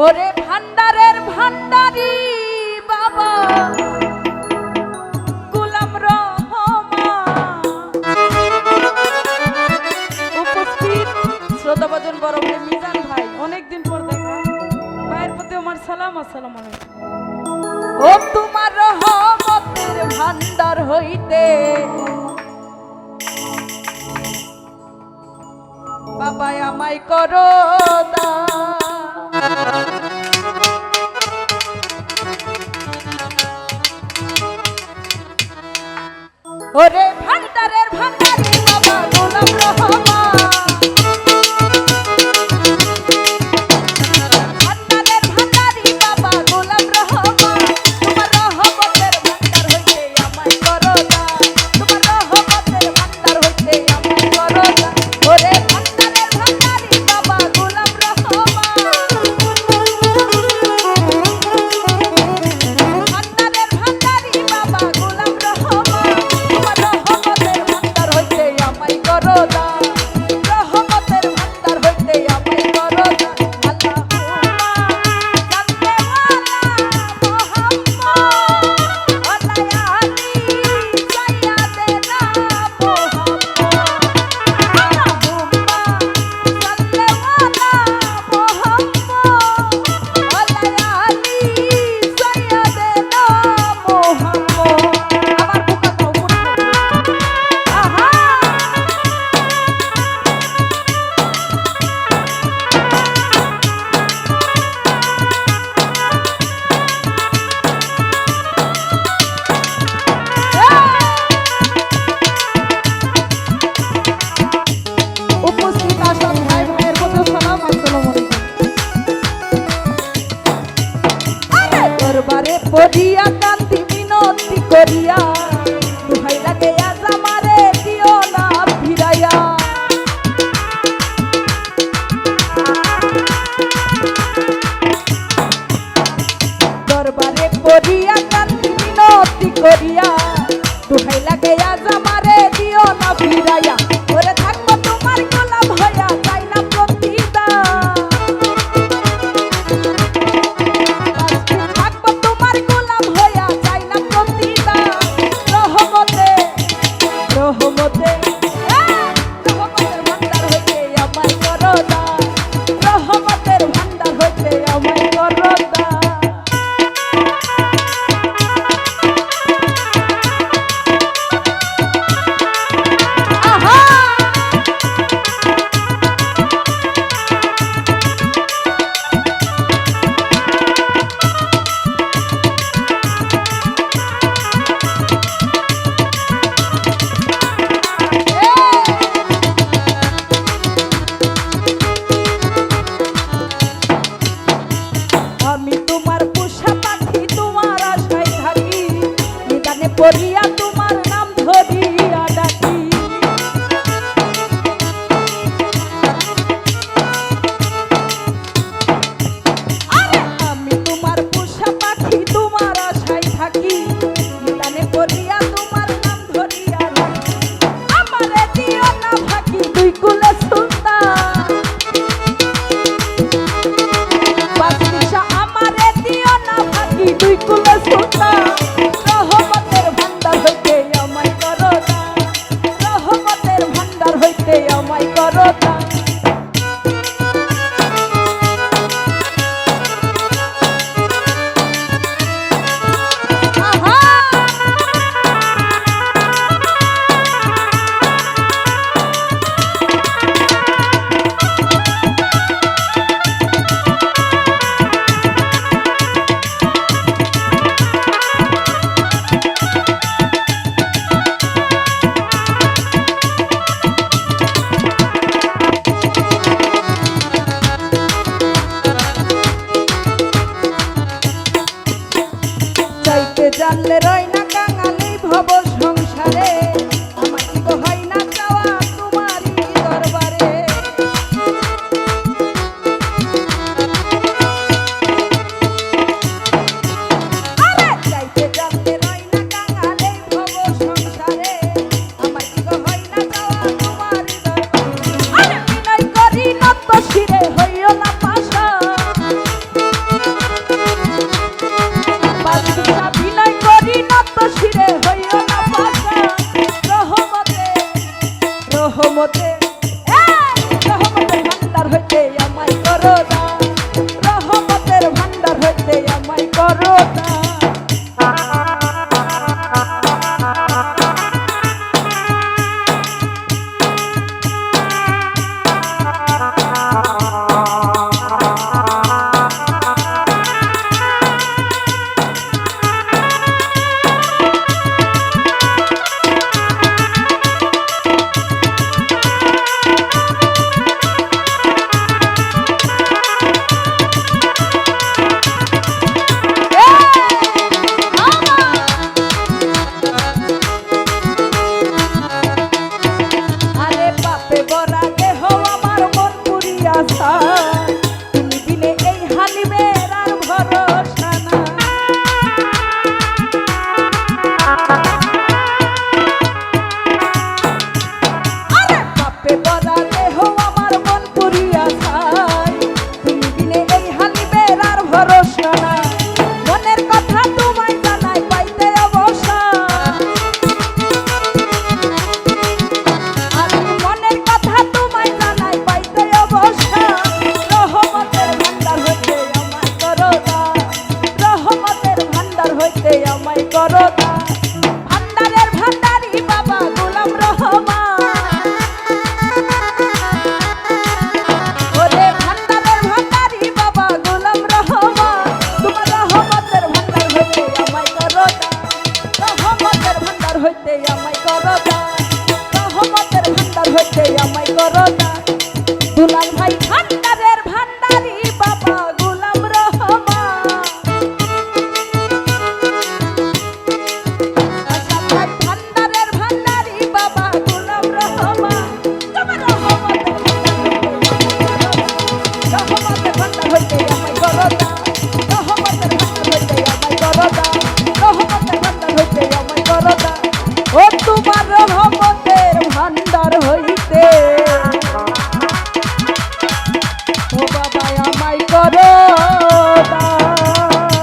ওরে ভান্ডারের ভান্ডারি বাবা গোলাম রহমান, উপস্থিত শ্রোতাভাজন বড় ভাই মিজান ভাই, অনেকদিন পর দেখা, ভাইয়ের প্রতি আমার সালাম। আসসালামু আলাইকুম। ও তোমার রহমতের ভান্ডার হইতে বাবা আমায় করো ওরে ভান্ডারের ভান্ডারি বাবা গোলাম রহমান, ভান্ডারের ভান্ডারি বাবা গোলাম রহমান, তোমার রহমতের ভান্ডার হইতে আমায় করো দান, তোমার রহমতের ভান্ডার হইতে আমায় করো দান। ওরে ভান্ডারের ভান্ডারি বাবা গোলাম রহমান, ভান্ডারের ভান্ডারি বাবা গোলাম রহমান, তোমার রহমতের ভান্ডার হইতে আমায় করো দান, রহমতের ভান্ডার হইতে আমায় করো দান। দরবারে পড়িয়া কান্দি মিনতি করিয়া, দুহাই লাগে আজ আমারে দিও না ফিরাইয়া। দরবারে পড়িয়া কান্দি মিনতি করিয়া, দুহাই লাগে আজ আমারে দিও না ফিরাইয়া। ওরে থাকবো তোমার গোলাম হইয়া, চাই না প্রতিদান, থাকবো তোমার গোলাম হইয়া, চাই না প্রতিদান। ভরসা নাই।